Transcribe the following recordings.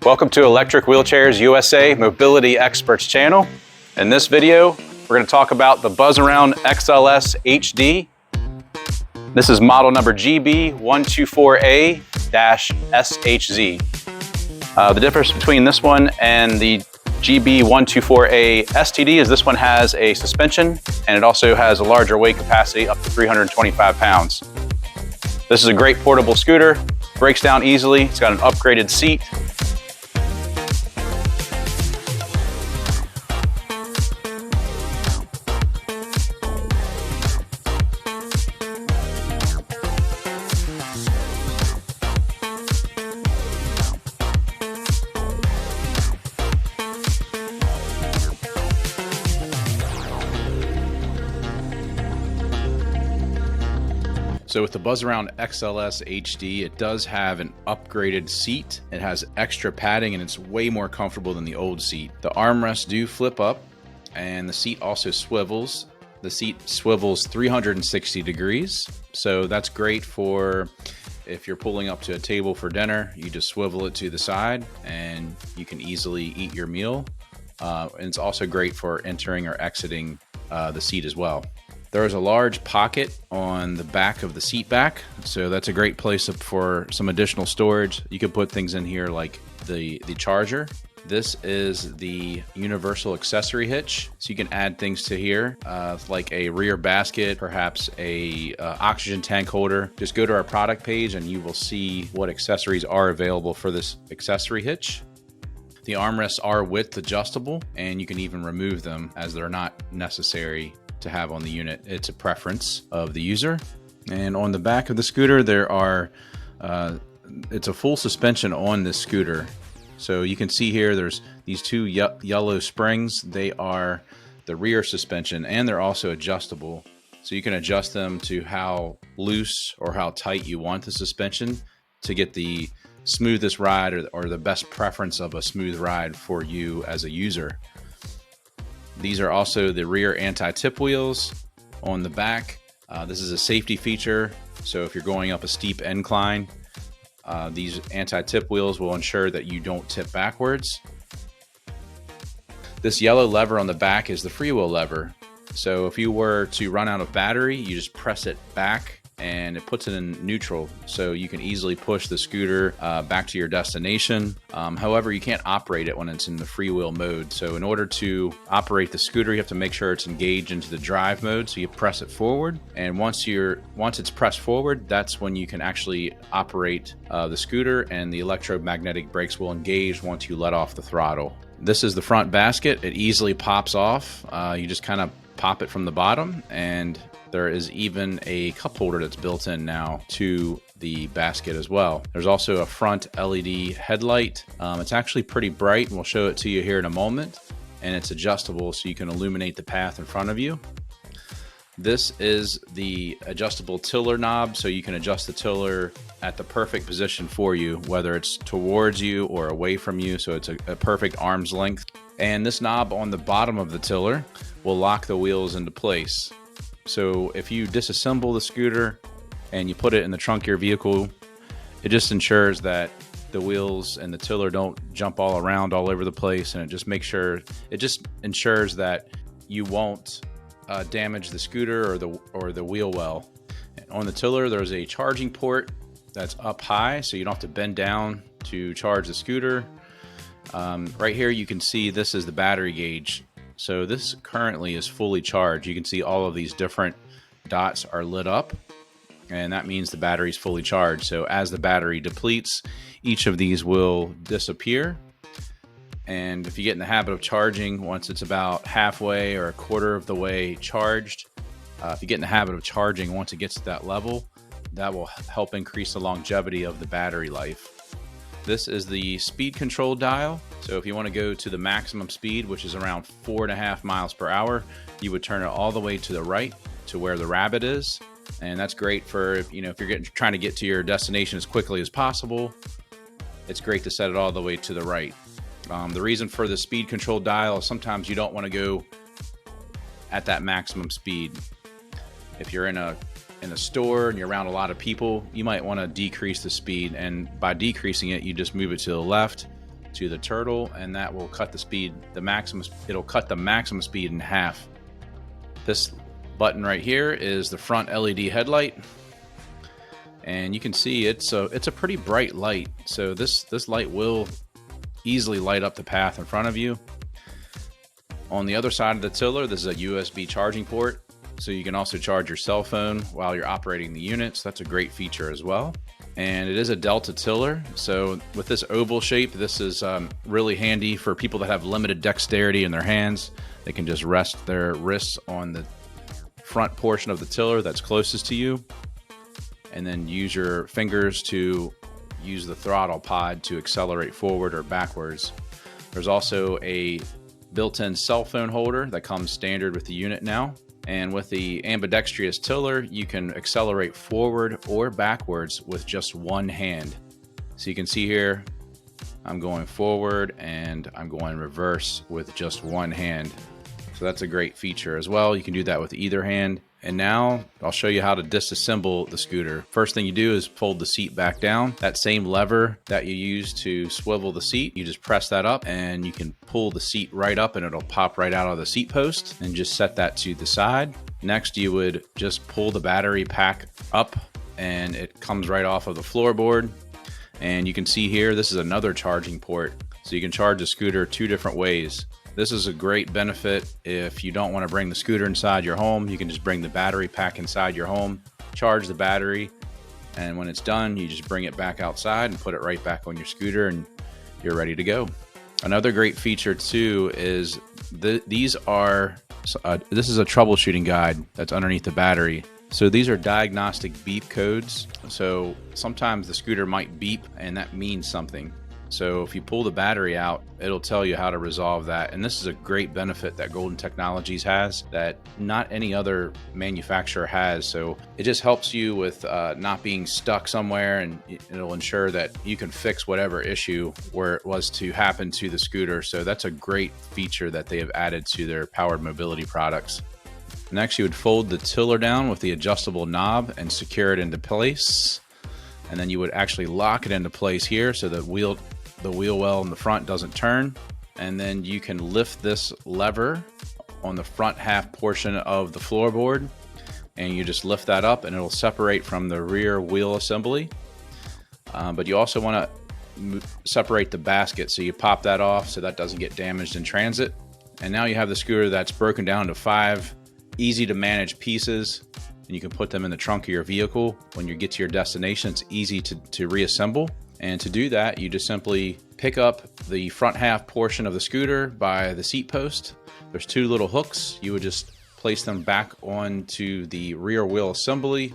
Welcome to Electric Wheelchairs USA Mobility Experts channel. In this video, we're going to talk about the Buzzaround XLS-HD. This is model number GB124A-SHZ. The difference between this one and the GB124A-STD is this one has a suspension and it also has a larger weight capacity up to 325 pounds. This is a great portable scooter, breaks down easily, it's got an upgraded seat. So with the Buzzaround XLS-HD, it does have an upgraded seat. It has extra padding and it's way more comfortable than the old seat. The armrests do flip up and the seat also swivels. The seat swivels 360 degrees. So that's great for if you're pulling up to a table for dinner, you just swivel it to the side and you can easily eat your meal. And it's also great for entering or exiting the seat as well. There is a large pocket on the back of the seat back, so that's a great place for some additional storage. You can put things in here like the charger. This is the universal accessory hitch, so you can add things to here like a rear basket, perhaps a oxygen tank holder. Just go to our product page and you will see what accessories are available for this accessory hitch. The armrests are width adjustable and you can even remove them as they're not necessary to have on the unit. It's a preference of the user. And on the back of the scooter there are it's a full suspension on this scooter, so you can see here there's these two yellow springs. They are the rear suspension and they're also adjustable, so you can adjust them to how loose or how tight you want the suspension to get the smoothest ride or the best preference of a smooth ride for you as a user. These are also the rear anti-tip wheels on the back. This is a safety feature, so if you're going up a steep incline, these anti-tip wheels will ensure that you don't tip backwards. This yellow lever on the back is the freewheel lever. So if you were to run out of battery, you just press it back and it puts it in neutral, so you can easily push the scooter back to your destination. However, you can't operate it when it's in the freewheel mode. So in order to operate the scooter, you have to make sure it's engaged into the drive mode. So you press it forward, and once it's pressed forward, that's when you can actually operate the scooter, and the electromagnetic brakes will engage once you let off the throttle. This is the front basket. It easily pops off. You just kind of pop it from the bottom, and there is even a cup holder that's built in now to the basket as well. There's also a front LED headlight. It's actually pretty bright, and we'll show it to you here in a moment. And it's adjustable, so you can illuminate the path in front of you. This is the adjustable tiller knob, so you can adjust the tiller at the perfect position for you, whether it's towards you or away from you, so it's a perfect arm's length. And this knob on the bottom of the tiller will lock the wheels into place. So if you disassemble the scooter and you put it in the trunk of your vehicle, it just ensures that the wheels and the tiller don't jump all around all over the place, and it just ensures that you won't damage the scooter or the wheel well. And on the tiller, there's a charging port that's up high, so you don't have to bend down to charge the scooter. Right here you can see this is the battery gauge. So this currently is fully charged. You can see all of these different dots are lit up, and that means the battery is fully charged. So as the battery depletes, each of these will disappear. And if you get in the habit of charging, once it's about halfway or a quarter of the way charged, if you get in the habit of charging once it gets to that level, that will help increase the longevity of the battery life. This is the speed control dial. So if you want to go to the maximum speed, which is around 4.5 miles per hour, you would turn it all the way to the right to where the rabbit is. And that's great for, if you're trying to get to your destination as quickly as possible. It's great to set it all the way to the right. The reason for the speed control dial is sometimes you don't want to go at that maximum speed. If you're in a in a store and you're around a lot of people, you might want to decrease the speed. And by decreasing it, you just move it to the left to the turtle, and that will cut the speed, it'll cut the maximum speed in half. This button right here is the front LED headlight. And you can see it's a pretty bright light. So this light will easily light up the path in front of you. On the other side of the tiller, this is a USB charging port. So you can also charge your cell phone while you're operating the unit. So that's a great feature as well. And it is a Delta tiller. So with this oval shape, this is really handy for people that have limited dexterity in their hands. They can just rest their wrists on the front portion of the tiller that's closest to you, and then use your fingers to use the throttle pod to accelerate forward or backwards. There's also a built-in cell phone holder that comes standard with the unit now. And with the ambidextrous tiller, you can accelerate forward or backwards with just one hand. So you can see here, I'm going forward and I'm going reverse with just one hand. So that's a great feature as well. You can do that with either hand. And now I'll show you how to disassemble the scooter. First thing you do is fold the seat back down. That same lever that you use to swivel the seat, you just press that up and you can pull the seat right up and it'll pop right out of the seat post, and just set that to the side. Next, you would just pull the battery pack up and it comes right off of the floorboard. And you can see here, this is another charging port. So you can charge the scooter two different ways. This is a great benefit if you don't want to bring the scooter inside your home. You can just bring the battery pack inside your home, charge the battery, and when it's done, you just bring it back outside and put it right back on your scooter and you're ready to go. Another great feature too is this is a troubleshooting guide that's underneath the battery. So these are diagnostic beep codes. So sometimes the scooter might beep and that means something. So if you pull the battery out, it'll tell you how to resolve that. And this is a great benefit that Golden Technologies has that not any other manufacturer has. So it just helps you with not being stuck somewhere, and it'll ensure that you can fix whatever issue where it was to happen to the scooter. So that's a great feature that they have added to their powered mobility products. Next, you would fold the tiller down with the adjustable knob and secure it into place. And then you would actually lock it into place here so that the wheel well in the front doesn't turn. And then you can lift this lever on the front half portion of the floorboard, and you just lift that up and it'll separate from the rear wheel assembly. But you also want to separate the basket, so you pop that off so that doesn't get damaged in transit. And now you have the scooter that's broken down into 5 easy to manage pieces, and you can put them in the trunk of your vehicle. When you get to your destination, it's easy to reassemble. And to do that, you just simply pick up the front half portion of the scooter by the seat post. There's 2 little hooks. You would just place them back onto the rear wheel assembly,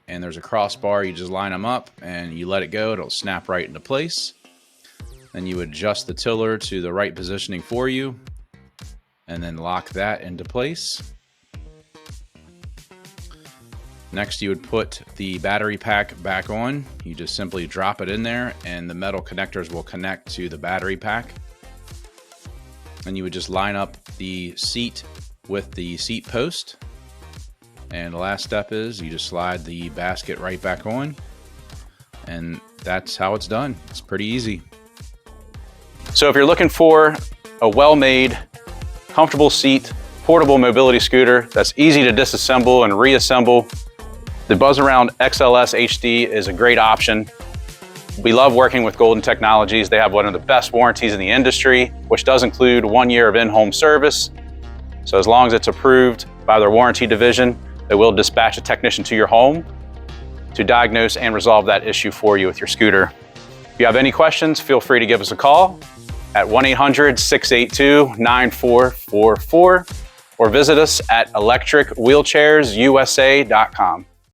and there's a crossbar. You just line them up and you let it go. It'll snap right into place. Then you adjust the tiller to the right positioning for you, and then lock that into place. Next, you would put the battery pack back on. You just simply drop it in there and the metal connectors will connect to the battery pack. And you would just line up the seat with the seat post. And the last step is you just slide the basket right back on. And that's how it's done. It's pretty easy. So if you're looking for a well-made, comfortable seat, portable mobility scooter that's easy to disassemble and reassemble, the Buzzaround XLS-HD is a great option. We love working with Golden Technologies. They have one of the best warranties in the industry, which does include 1 year of in-home service. So as long as it's approved by their warranty division, they will dispatch a technician to your home to diagnose and resolve that issue for you with your scooter. If you have any questions, feel free to give us a call at 1-800-682-9444 or visit us at electricwheelchairsusa.com.